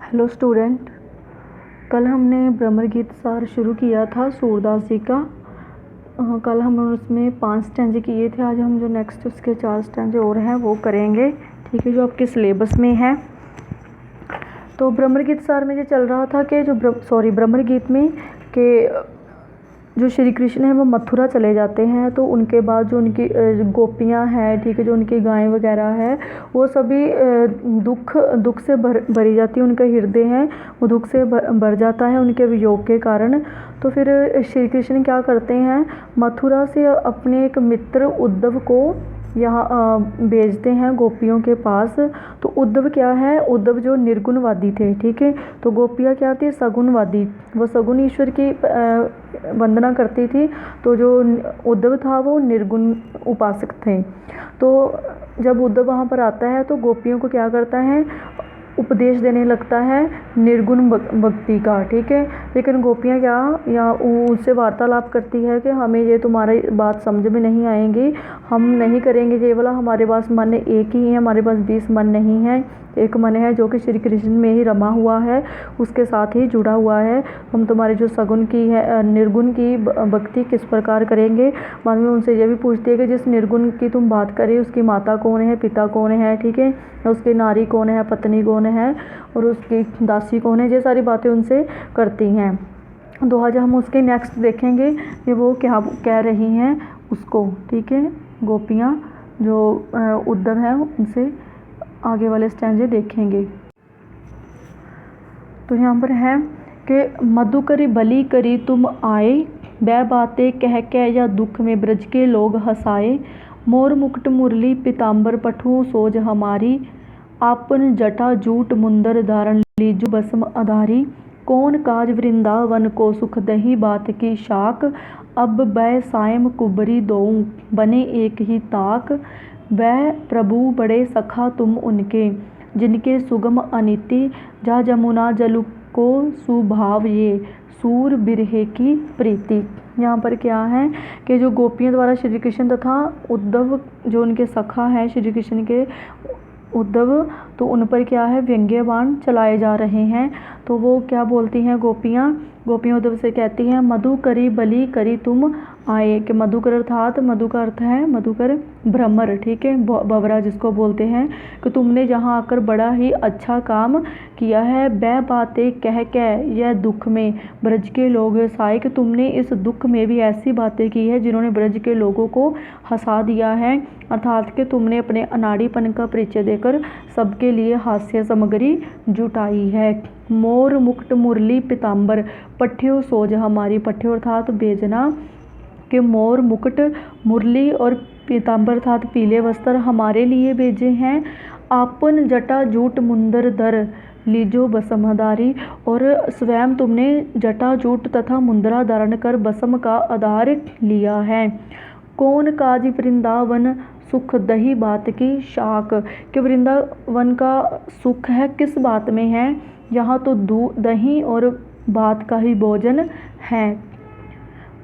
Hello student. कल हमने भ्रमर गीत सार शुरू किया था सूरदास जी का। कल हम उसमें 5 स्टैंजे किए थे। आज हम जो नेक्स्ट उसके 4 स्टैंजे और हैं वो करेंगे, ठीक है, जो आपके सिलेबस में है। तो भ्रमर गीत सार में ये चल रहा था कि भ्रमर गीत में कि जो श्री कृष्ण है वो मथुरा चले जाते हैं, तो उनके बाद जो उनकी गोपियाँ हैं, ठीक है, जो उनकी गायें वगैरह है, वो सभी दुख से भरी जाती है। उनका हृदय है वो दुख से भर जाता है उनके वियोग के कारण। तो फिर श्री कृष्ण क्या करते हैं, मथुरा से अपने एक मित्र उद्धव को यहाँ भेजते हैं गोपियों के पास। तो उद्धव क्या है, उद्धव जो निर्गुणवादी थे, ठीक है, तो गोपियाँ क्या थी, सगुणवादी। वो सगुण ईश्वर की वंदना करती थी। तो जो उद्धव था वो निर्गुण उपासक थे। तो जब उद्धव वहाँ पर आता है तो गोपियों को क्या करता है, उपदेश देने लगता है निर्गुण भक्ति का, ठीक है। लेकिन गोपियाँ क्या या उससे वार्तालाप करती है कि हमें ये तुम्हारी बात समझ में नहीं आएंगी, हम नहीं करेंगे ये वाला, हमारे पास मन एक ही है, हमारे पास 20 मन नहीं है, एक मन है जो कि श्री कृष्ण में ही रमा हुआ है, उसके साथ ही जुड़ा हुआ है। हम तुम्हारी जो सगुण की है, निर्गुण की भक्ति किस प्रकार करेंगे। बाद में उनसे ये भी पूछती है कि जिस निर्गुण की तुम बात करें उसकी माता कौन है, पिता कौन है, ठीक है, उसकी नारी कौन है, पत्नी कौन है, और उसकी दासी कौन है। ये सारी बातें उनसे करती हैं। तो आज हम उसके नेक्स्ट देखेंगे कि वो क्या कह रही हैं उसको, ठीक है, गोपियाँ जो उद्धव हैं उनसे आगे वाले स्टैंजे देखेंगे। तो यहाँ पर है कि मधु करी बलि करी तुम आए, वह बातें कह के या दुख में ब्रज के लोग हंसाए। मोर मुकुट मुरली पीताम्बर पठु सोज हमारी, आपन जटा जूट मुंदर धारण लीजु बसम आधारी। कौन काज वृंदावन को सुख दही बात की शाक, अब बै सायम कुबरी दोऊ बने एक ही ताक। वह प्रभु बड़े सखा तुम उनके, जिनके सुगम अनिति, जा जमुना जल को सुभाव ये, सूर बिरहे की प्रीति। यहाँ पर क्या है कि जो गोपियों द्वारा श्री कृष्ण तथा उद्धव जो उनके सखा हैं श्री कृष्ण के उद्धव, तो उन पर क्या है व्यंग्य बाण चलाए जा रहे हैं। तो वो क्या बोलती हैं गोपियाँ उद्धव से कहती हैं, मधु करी बलि करी तुम आए, कि मधुकर अर्थात मधु का अर्थ है मधुकर भ्रमर, ठीक है, भंवरा जिसको बोलते हैं, कि तुमने यहाँ आकर बड़ा ही अच्छा काम किया है। बै बातें कह के यह दुख में ब्रज के लोग हंसाए, कि तुमने इस दुख में भी ऐसी बातें की है जिन्होंने ब्रज के लोगों को हंसा दिया है। अर्थात कि तुमने अपने अनाड़ीपन का परिचय देकर सबके लिए हास्य सामग्री जुटाई है। मोर मुकुट मुरली पीताम्बर पठ्यो सोज हमारी, पठ्यो अर्थात बेजना, के मोर मुकुट मुरली और पीताम्बर अर्थात पीले वस्त्र हमारे लिए भेजे हैं। आपन जटा जूट मुंदर दर लीजो बसमधारी, और स्वयं तुमने जटा जूट तथा मुंदरा धारण कर बसम का आधार लिया है। कौन काज वृंदावन सुख दही बात की शाक, कि वृंदावन का सुख है किस बात में है, यहाँ तो दही और भात का ही भोजन है।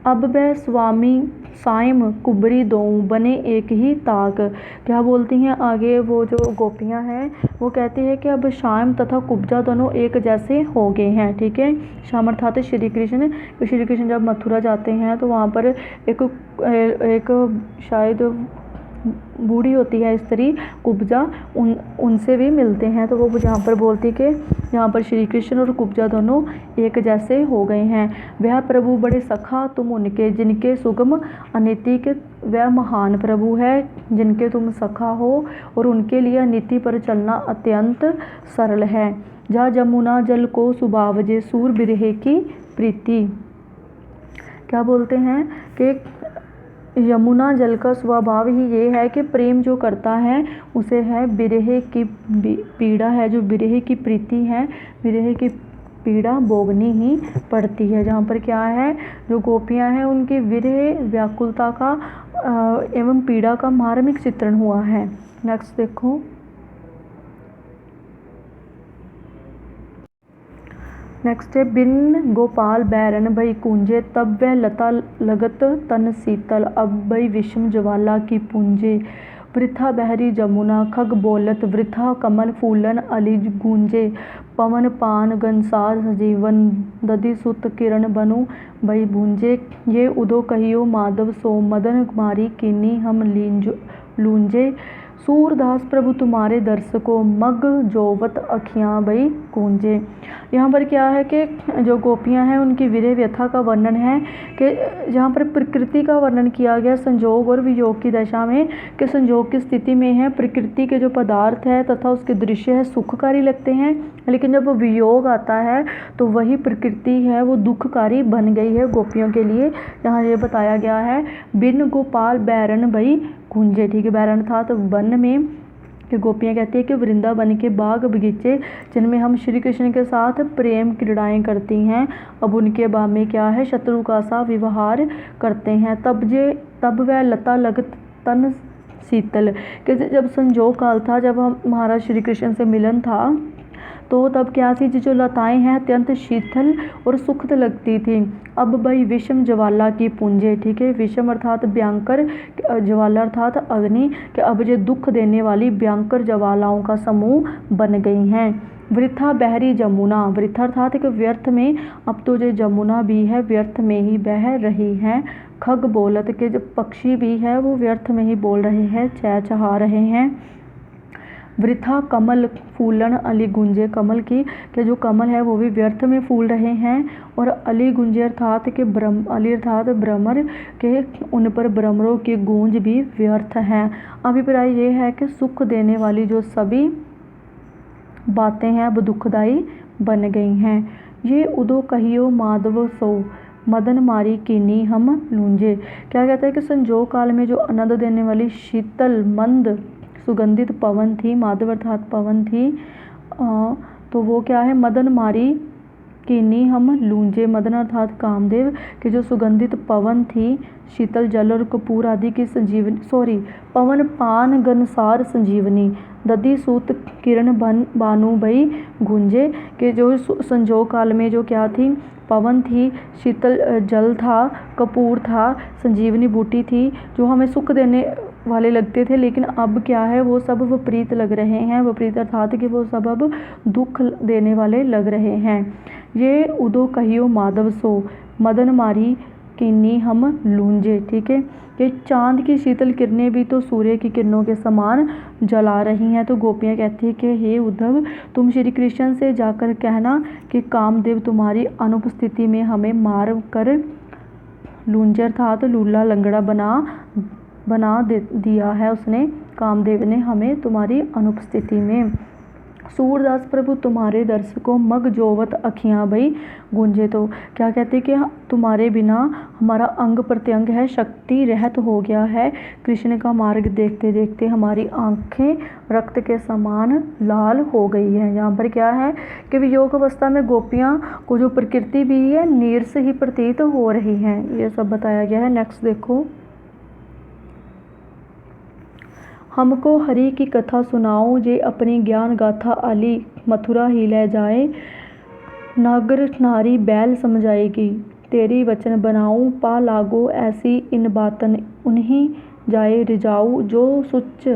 अब वह स्वामी सायम कुबरी दोऊ बने एक ही ताक। क्या बोलती हैं आगे वो जो गोपियाँ हैं, वो कहती है कि अब श्याम तथा कुब्जा दोनों एक जैसे हो गए हैं, ठीक है। श्याम अर्थात श्री कृष्ण जब मथुरा जाते हैं तो वहाँ पर एक शायद बूढ़ी होती है स्त्री कुब्जा, उनसे भी मिलते हैं। तो वो यहाँ पर बोलती कि यहाँ पर श्री कृष्ण और कुब्जा दोनों एक जैसे हो गए हैं। वह प्रभु बड़े सखा तुम उनके, जिनके सुगम अनिति, के वह महान प्रभु है जिनके तुम सखा हो और उनके लिए नीति पर चलना अत्यंत सरल है। जा जमुना जल को सुभावजे, सूर बिरहे की प्रीति। क्या बोलते हैं कि यमुना जल का स्वभाव ही ये है कि प्रेम जो करता है उसे है बिरहे की पीड़ा है, जो बिरहे की प्रीति है, बिरहे की पीड़ा भोगनी ही पड़ती है। जहाँ पर क्या है, जो गोपियाँ हैं उनकी विरह व्याकुलता का एवं पीड़ा का मार्मिक चित्रण हुआ है। नेक्स्ट देखो, नेक्स्ट है बिन गोपाल बैरन भई कूंजे, तब वह लता लगत तन शीतल, अब भई विषम ज्वाला की पूंजे। वृथा बहरी जमुना खग बोलत वृथा कमल फूलन अली गूंजे पवन पान गनसार सजीवन दधि सुत किरण बनु भई भूंजे ये उदो कहियो माधव सो मदन मारी कीनी हम लूंजे सूरदास प्रभु तुम्हारे दर्श को मग जोवत अखियाँ भई गूंजे। यहाँ पर क्या है कि जो गोपियाँ हैं उनकी विरह व्यथा का वर्णन है कि जहाँ पर प्रकृति का वर्णन किया गया संजोग और वियोग की दशा में कि संजोग की स्थिति में है प्रकृति के जो पदार्थ है तथा उसके दृश्य है सुखकारी लगते हैं, लेकिन जब वो वियोग आता है तो वही प्रकृति है वो दुखकारी बन गई है गोपियों के लिए। यहाँ ये बताया गया है बिन गोपाल बैरन भई गूंजे, ठीक है, बैरन था तो वन में कि गोपियाँ कहती है कि वृंदावन के बाग बगीचे जिनमें हम श्री कृष्ण के साथ प्रेम क्रीड़ाएँ करती हैं, अब उनके बाग में क्या है शत्रु का सा व्यवहार करते हैं। तब वह लता लगत तन शीतल, कि जब संजोग काल था, जब हम महाराज श्री कृष्ण से मिलन था तो तब क्या थी, जो लताएं हैं अत्यंत शीतल और सुखद लगती थी। अब भाई विषम ज्वाला की पुंजे, ठीक है, विषम अर्थात भयंकर, ज्वाला अर्थात अग्नि, कि अब ये दुख देने वाली भयंकर ज्वालाओं का समूह बन गई हैं। वृथा बहरी जमुना, वृथा अर्थात कि व्यर्थ में, अब तो जो जमुना भी है व्यर्थ में ही बह रही है। खग बोलत के जो पक्षी भी है वो व्यर्थ में ही बोल रहे हैं, चहचहा रहे हैं। वृथा कमल फूलन अली गुंजे, कमल की के जो कमल है वो भी व्यर्थ में फूल रहे हैं। और अली गुंजे अर्थात के अली अर्थात भ्रमर के उन पर भ्रमरों की गूंज भी व्यर्थ है। अभिप्राय ये है कि सुख देने वाली जो सभी बातें हैं अब दुखदाई बन गई हैं। ये उदो कहियो माधव सो मदन मारी कीनी हम लूंजे, क्या कहता है कि संजोग काल में जो आनंद देने वाली शीतल मंद सुगंधित पवन थी, माधव अर्थात पवन थी, तो वो क्या है मदन मारी कीनी हम लूंजे, मदन अर्थात कामदेव के जो सुगंधित पवन थी, शीतल जल और कपूर आदि की संजीवनी पवन पान गनसार संजीवनी दधि सूत किरण बानु भई गूंजे, के जो संजोग काल में जो क्या थी, पवन थी, शीतल जल था, कपूर था, संजीवनी बूटी थी, जो हमें सुख देने वाले लगते थे, लेकिन अब क्या है वो सब विपरीत लग रहे हैं। विपरीत अर्थात कि वो सब अब दुख देने वाले लग रहे हैं। ये उदो कहियो माधव सो मदन मारी कीनी हम लूंजे, ठीक है, ये चांद की शीतल किरणें भी तो सूर्य की किरणों के समान जला रही हैं। तो गोपियाँ कहती है कि हे उद्धव, तुम श्री कृष्ण से जाकर कहना कि कामदेव तुम्हारी अनुपस्थिति में हमें मार कर लूंजे अर्थात लूला लंगड़ा बना दिया है उसने, कामदेव ने हमें तुम्हारी अनुपस्थिति में। सूरदास प्रभु तुम्हारे दर्श को मग जोवत अखियाँ भई गूंजे, तो क्या कहते कि तुम्हारे बिना हमारा अंग प्रत्यंग है शक्ति रहत हो गया है। कृष्ण का मार्ग देखते देखते हमारी आंखें रक्त के समान लाल हो गई है। यहाँ पर क्या है कि वियोग अवस्था में गोपियाँ को जो प्रकृति भी है नीरस ही प्रतीत हो रही हैं, ये सब बताया गया है। नेक्स्ट देखो, हमको हरि की कथा सुनाओ जे अपनी ज्ञान गाथा आली मथुरा ही ले जाए, नागर नारी बैल समझाएगी तेरी वचन बनाऊं, पा लागो ऐसी इन बातन उन्हीं जाए रिजाऊ, जो सुच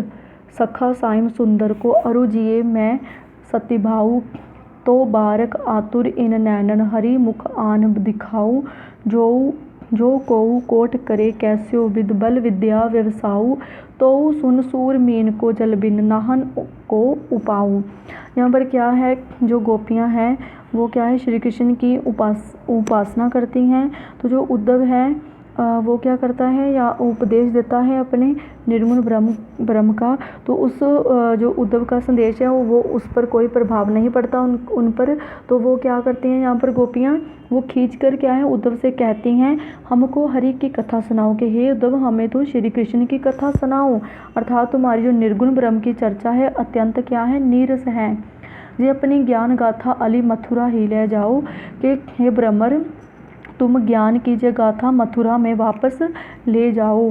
सखा साइम सुंदर को अरु जिए मैं सतिभाऊ, तो बारक आतुर इन नैनन हरि मुख आन दिखाऊ, जो कोऊ कोट करे कैस्यो विद बल विद्या व्यवसाऊ, तो सुन सूर मीन को जल बिन नाहन को उपाऊं। यहाँ पर क्या है, जो गोपियाँ हैं वो क्या है श्री कृष्ण की उपासना करती हैं। तो जो उद्धव है वो क्या करता है या उपदेश देता है अपने निर्गुण ब्रह्म का, तो उस जो उद्धव का संदेश है वो उस पर कोई प्रभाव नहीं पड़ता उन पर। तो वो क्या करती हैं यहाँ पर गोपियाँ, वो खींच कर क्या है उद्धव से कहती हैं हमको हरि की कथा सुनाओ, कि हे उद्धव हमें तो श्री कृष्ण की कथा सुनाओ, अर्थात तुम्हारी जो निर्गुण ब्रह्म की चर्चा है अत्यंत क्या है नीरस है। ये अपनी ज्ञान गाथा अली मथुरा ही ले जाओ, कि हे ब्रह्मर तुम ज्ञान कीजिए गाथा मथुरा में वापस ले जाओ,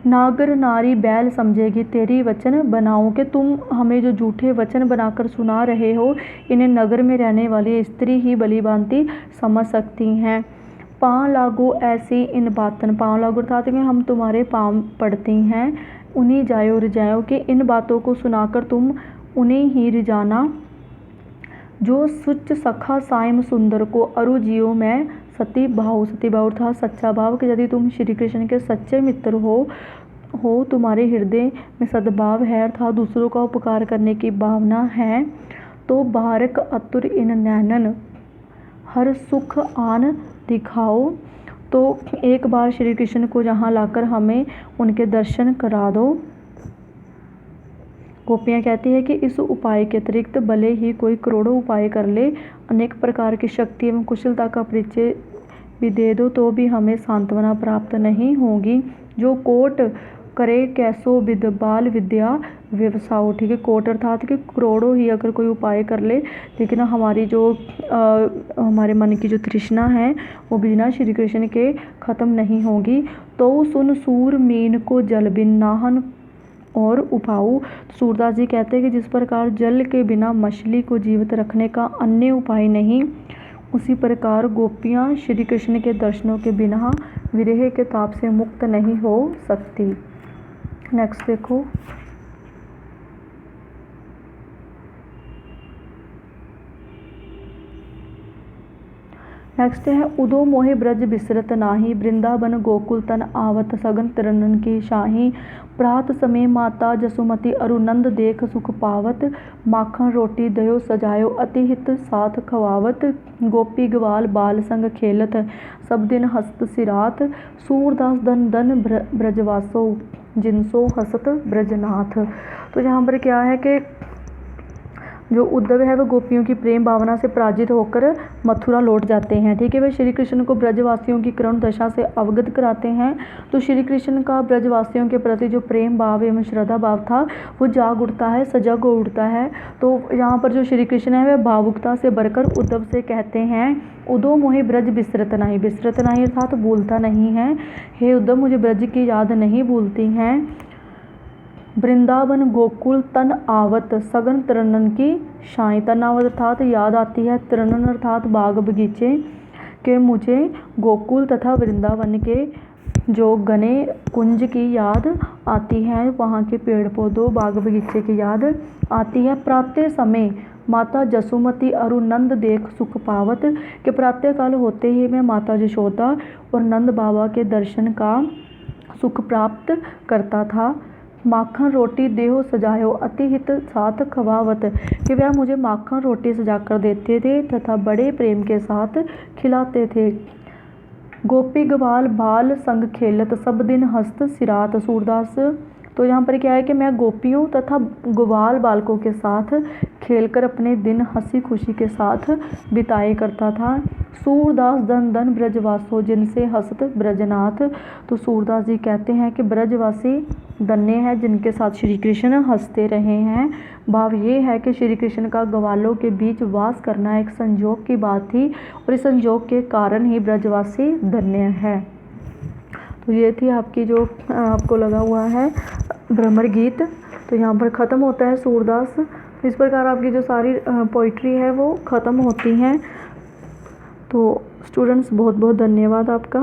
नागर नारी बैल समझेगी तेरी वचन बनाओ, कि तुम हमें जो झूठे वचन बनाकर सुना रहे हो इन्हें नगर में रहने वाली स्त्री ही भली भांति समझ सकती हैं। पाँव लागो ऐसी इन बातन, पाँव लागो अर्थात कि हम तुम्हारे पाँव पड़ती हैं उन्हीं जायो रिझायो, कि इन बातों को सुनाकर तुम उन्हें ही रिझाना। जो सुच सखा सायम सुंदर को अरु जियो मैं सती भाव। सती भाव था सच्चा भाव, कि यदि तुम श्री कृष्ण के सच्चे मित्र हो, तुम्हारे हृदय में सद्भाव है अर्थात दूसरों का उपकार करने की भावना है, तो बारक अतुर इन नैनन हर सुख आन दिखाओ। तो एक बार श्री कृष्ण को यहाँ लाकर हमें उनके दर्शन करा दो। गोपियाँ कहती है कि इस उपाय के अतिरिक्त भले ही कोई करोड़ों उपाय कर ले, अनेक प्रकार की शक्ति एवं कुशलता का परिचय भी दे दो, तो भी हमें सांत्वना प्राप्त नहीं होगी। जो कोट करे कैसो विद बाल विद्या व्यवसाओ। ठीक है, कोट अर्थात कि करोड़ों ही अगर कोई उपाय कर ले, लेकिन हमारी जो हमारे मन की जो तृष्णा है वो बिना श्री कृष्ण के ख़त्म नहीं होगी। तो सुन सूर मीन को जल बिन नाहन और उपाऊ। सूरदास जी कहते हैं कि जिस प्रकार जल के बिना मछली को जीवित रखने का अन्य उपाय नहीं, उसी प्रकार गोपियाँ श्री कृष्ण के दर्शनों के बिना विरह के ताप से मुक्त नहीं हो सकती। नेक्स्ट देखो, नेक्स्ट है उदो मोहे ब्रज बिसरत नाही, वृंदावन गोकुल तन आवत सगन तिरनन की शाही। प्रात समय माता जसुमती अरुनंद देख सुख पावत, माखन रोटी दयो सजायो अति हित साथ खवावत। गोपी ग्वाल बाल संग खेलत सब दिन हस्त सिरात, सूरदास दन दन ब्रजवासो जिनसो हसत ब्रजनाथ। तो यहाँ पर क्या है कि जो उद्धव है वह गोपियों की प्रेम भावना से पराजित होकर मथुरा लौट जाते हैं। ठीक है, वे श्री कृष्ण को ब्रजवासियों की करुण दशा से अवगत कराते हैं। तो श्री कृष्ण का ब्रजवासियों के प्रति जो प्रेम भाव एवं श्रद्धा भाव था वो जाग उठता है, सजग हो उठता है। तो यहाँ पर जो श्री कृष्ण है वह भावुकता से भरकर उद्धव से कहते हैं, उदो मोहे ब्रज बिसरत नाही। बिसरत नाही अर्थात भूलता नहीं है, हे उद्धव मुझे ब्रज की याद नहीं भूलती हैं। वृंदावन गोकुल तन आवत सगन तिरनन की शाई। तन आवत अर्थात याद आती है, तिरनन अर्थात बाग बगीचे के मुझे गोकुल तथा वृंदावन के जो घने कुंज की याद आती है, वहाँ के पेड़ पौधों बाग बगीचे की याद आती है। प्रातः समय माता जसुमती अरु नंद देख सुख पावत, के प्रातः काल होते ही मैं माता यशोदा और नंद बाबा के दर्शन का सुख प्राप्त करता था। माखन रोटी देहो सजायो अति हित साथ खवावत, कि वह मुझे माखन रोटी सजाकर देते थे तथा बड़े प्रेम के साथ खिलाते थे। गोपी ग्वाल बाल संग खेलत सब दिन हस्त सिरात। सूरदास तो यहाँ पर क्या है कि मैं गोपियों तथा ग्वाल बालकों के साथ खेलकर अपने दिन हंसी खुशी के साथ बिताए करता था। सूरदास दन दन ब्रजवासो जिनसे हसत ब्रजनाथ। तो सूरदास जी कहते हैं कि ब्रजवासी धन्य है जिनके साथ श्री कृष्ण हंसते रहे हैं। भाव ये है कि श्री कृष्ण का ग्वालों के बीच वास करना एक संजोग की बात थी और इस संजोग के कारण ही ब्रजवासी धन्य है। तो ये थी आपकी जो आपको लगा हुआ है भ्रमर गीत। तो यहाँ पर ख़त्म होता है सूरदास। इस प्रकार आपकी जो सारी पोइट्री है वो ख़त्म होती हैं। तो स्टूडेंट्स बहुत बहुत धन्यवाद आपका।